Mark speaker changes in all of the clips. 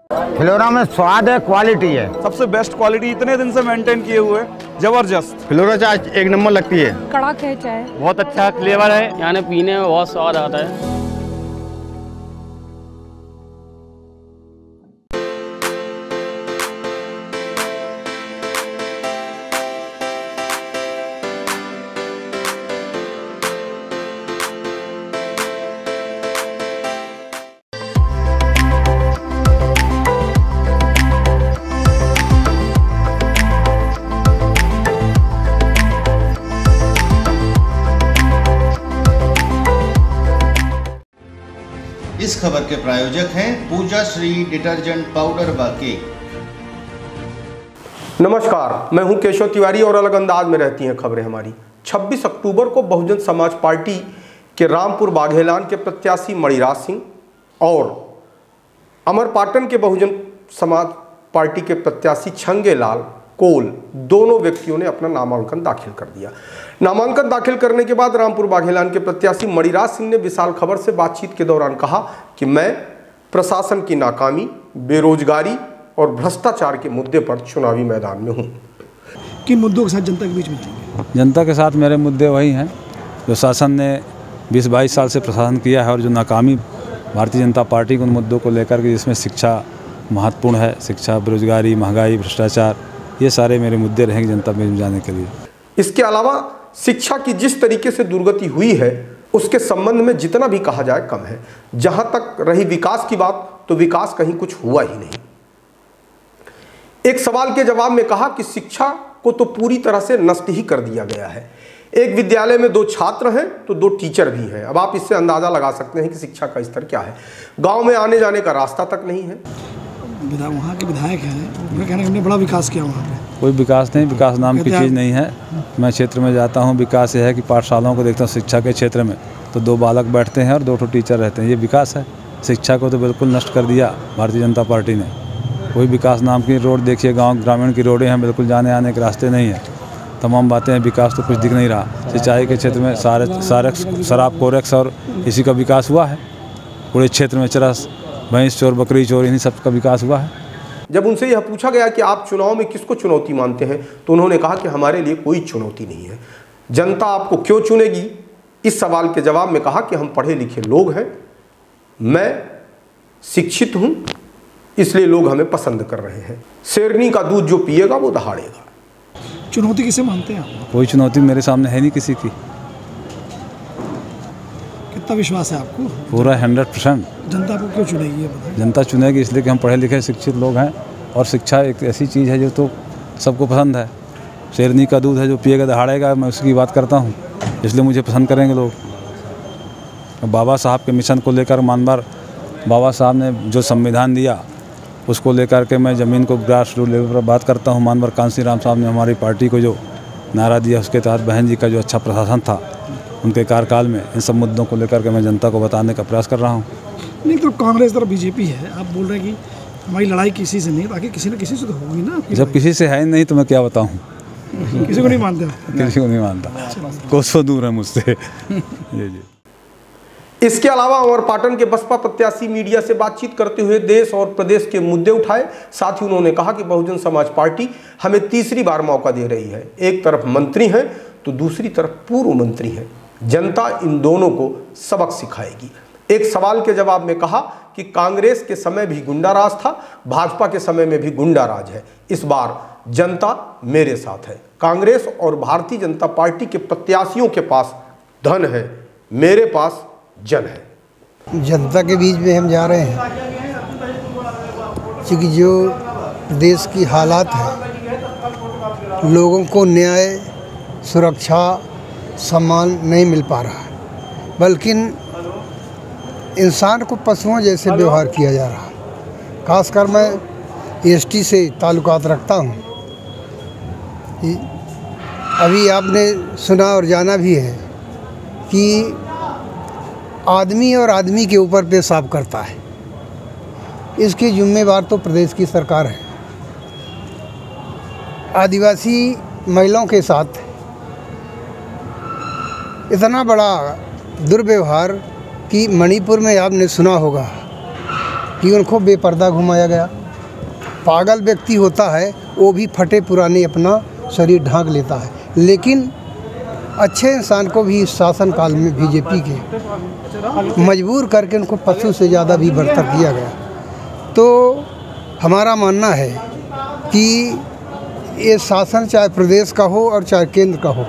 Speaker 1: फिलोरा में स्वाद है, क्वालिटी है,
Speaker 2: सबसे बेस्ट क्वालिटी इतने दिन से मेंटेन किए हुए, जबरदस्त।
Speaker 3: फिलोरा चाय एक नंबर लगती है,
Speaker 4: कड़क है चाय,
Speaker 5: बहुत अच्छा फ्लेवर है, यानी पीने में बहुत स्वाद आता है।
Speaker 6: इस खबर के प्रायोजक हैं पूजा श्री डिटर्जेंट पाउडर व केक।
Speaker 7: नमस्कार, मैं हूं केशव तिवारी और अलग अंदाज में रहती हैं खबरें हमारी। 26 अक्टूबर को बहुजन समाज पार्टी के रामपुर बाघेलान के प्रत्याशी मणिराज सिंह और अमरपाटन के बहुजन समाज पार्टी के प्रत्याशी छंगेलाल कोल दोनों व्यक्तियों ने अपना नामांकन दाखिल कर दिया। नामांकन दाखिल करने के बाद रामपुर बाघेलान के प्रत्याशी मणिराज सिंह ने विशाल खबर से बातचीत के दौरान कहा कि मैं प्रशासन की नाकामी, बेरोजगारी और भ्रष्टाचार के मुद्दे पर चुनावी मैदान में हूं।
Speaker 8: किन मुद्दों के साथ जनता के बीच में जाएंगे?
Speaker 9: जनता के साथ मेरे मुद्दे वही हैं जो शासन ने 20-22 साल से प्रशासन किया है और जो नाकामी भारतीय जनता पार्टी के उन मुद्दों को लेकर के, जिसमें शिक्षा महत्वपूर्ण है, शिक्षा, बेरोजगारी, महंगाई, भ्रष्टाचार, ये सारे मेरे मुद्दे रहेंगे जनता में जाने के लिए।
Speaker 7: इसके अलावा शिक्षा की जिस तरीके से दुर्गति हुई है उसके संबंध में जितना भी कहा जाए कम है। जहां तक रही विकास की बात, तो विकास कहीं कुछ हुआ ही नहीं। एक सवाल के जवाब में कहा कि शिक्षा को तो पूरी तरह से नष्ट ही कर दिया गया है। एक विद्यालय में 2 छात्र हैं तो 2 टीचर भी हैं। अब आप इससे अंदाजा लगा सकते हैं कि शिक्षा का स्तर क्या है। गांव में आने जाने का रास्ता तक नहीं है।
Speaker 8: वहाँ के विधायक हैं, उनका कहना है हमने बड़ा विकास किया वहाँ पे।
Speaker 9: कोई विकास नहीं, विकास नाम की चीज़ नहीं है। मैं क्षेत्र में जाता हूँ, विकास ये है कि पाठशालाओं को देखता हूँ शिक्षा के क्षेत्र में, तो 2 बालक बैठते हैं और 2 टीचर रहते हैं, ये विकास है। शिक्षा को तो बिल्कुल नष्ट कर दिया भारतीय जनता पार्टी ने। कोई विकास नाम की रोड देखिए, गाँव ग्रामीण की रोडें हैं, बिल्कुल जाने आने के रास्ते नहीं है। तमाम बातें हैं, विकास तो कुछ दिख नहीं रहा। सिंचाई के क्षेत्र में सारे शराब, कोरेक्स और इसी का विकास हुआ है। पूरे क्षेत्र में चरस, भैंस चोर, बकरी चोर, इन्हीं सब का विकास हुआ है।
Speaker 7: जब उनसे यह पूछा गया कि आप चुनाव में किसको चुनौती मानते हैं, तो उन्होंने कहा कि हमारे लिए कोई चुनौती नहीं है। जनता आपको क्यों चुनेगी, इस सवाल के जवाब में कहा कि हम पढ़े लिखे लोग हैं, मैं शिक्षित हूं, इसलिए लोग हमें पसंद कर रहे हैं। शेरनी का दूध जो पिएगा वो दहाड़ेगा।
Speaker 8: चुनौती किसे मानते हैं आप?
Speaker 9: कोई चुनौती मेरे सामने है नहीं किसी की।
Speaker 8: कितना विश्वास है आपको?
Speaker 9: पूरा 100%।
Speaker 8: जनता आपको क्यों चुनेगी ये बताएं?
Speaker 9: जनता चुनेगी इसलिए कि हम पढ़े लिखे शिक्षित लोग हैं और शिक्षा एक ऐसी चीज़ है जो तो सबको पसंद है। शेरनी का दूध है, जो पिएगा दहाड़ेगा, मैं उसकी बात करता हूँ, इसलिए मुझे पसंद करेंगे लोग। बाबा साहब के मिशन को लेकर मानवर बाबा साहब ने जो संविधान दिया उसको लेकर के मैं ज़मीन को ग्रास रूट लेवल पर बात करता हूँ। मानवर कांसी राम साहब ने हमारी पार्टी को जो नारा दिया, उसके तहत बहन जी का जो अच्छा प्रशासन था उनके कार्यकाल में, इन सब मुद्दों को लेकर के मैं जनता को बताने का प्रयास कर रहा हूँ।
Speaker 8: नहीं तो कांग्रेस और बीजेपी है, आप बोल रहे हैं कि हमारी लड़ाई किसी से नहीं, बाकी किसी न किसी से तो होगी ना।
Speaker 9: जब किसी से है नहीं तो मैं क्या बताऊँ?
Speaker 8: किसी को नहीं मानते?
Speaker 9: किसी को नहीं मानता, कोसों दूर है मुझसे। जी।
Speaker 7: इसके अलावा अमरपाटन के बसपा प्रत्याशी मीडिया से बातचीत करते हुए देश और प्रदेश के मुद्दे उठाए। साथ ही उन्होंने कहा कि बहुजन समाज पार्टी हमें तीसरी बार मौका दे रही है। एक तरफ मंत्री हैं तो दूसरी तरफ पूर्व मंत्री हैं। जनता इन दोनों को सबक सिखाएगी। एक सवाल के जवाब में कहा कि कांग्रेस के समय भी गुंडा राज था, भाजपा के समय में भी गुंडा राज है। इस बार जनता मेरे साथ है। कांग्रेस और भारतीय जनता पार्टी के प्रत्याशियों के पास धन है, मेरे पास जन है।
Speaker 10: जनता के बीच में हम जा रहे हैं क्योंकि जो देश की हालात है, लोगों को न्याय, सुरक्षा, सम्मान नहीं मिल पा रहा है, बल्कि इंसान को पशुओं जैसे व्यवहार किया जा रहा है। खासकर मैं एसटी से ताल्लुकात रखता हूँ। अभी आपने सुना और जाना भी है कि आदमी और आदमी के ऊपर पेशाब करता है, इसकी जिम्मेवार तो प्रदेश की सरकार है। आदिवासी महिलाओं के साथ इतना बड़ा दुर्व्यवहार कि मणिपुर में आपने सुना होगा कि उनको बेपर्दा घुमाया गया। पागल व्यक्ति होता है वो भी फटे पुराने अपना शरीर ढांक लेता है, लेकिन अच्छे इंसान को भी इस शासनकाल में बीजेपी के मजबूर करके उनको पशु से ज़्यादा भी बरतर किया गया। तो हमारा मानना है कि ये शासन चाहे प्रदेश का हो और चाहे केंद्र का हो,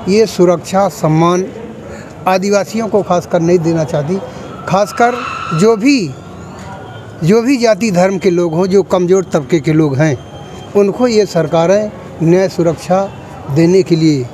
Speaker 10: ये सुरक्षा सम्मान आदिवासियों को खासकर नहीं देना चाहती। खासकर जो भी जाति धर्म के लोग हों, जो कमज़ोर तबके के लोग हैं, उनको ये सरकारें न्याय सुरक्षा देने के लिए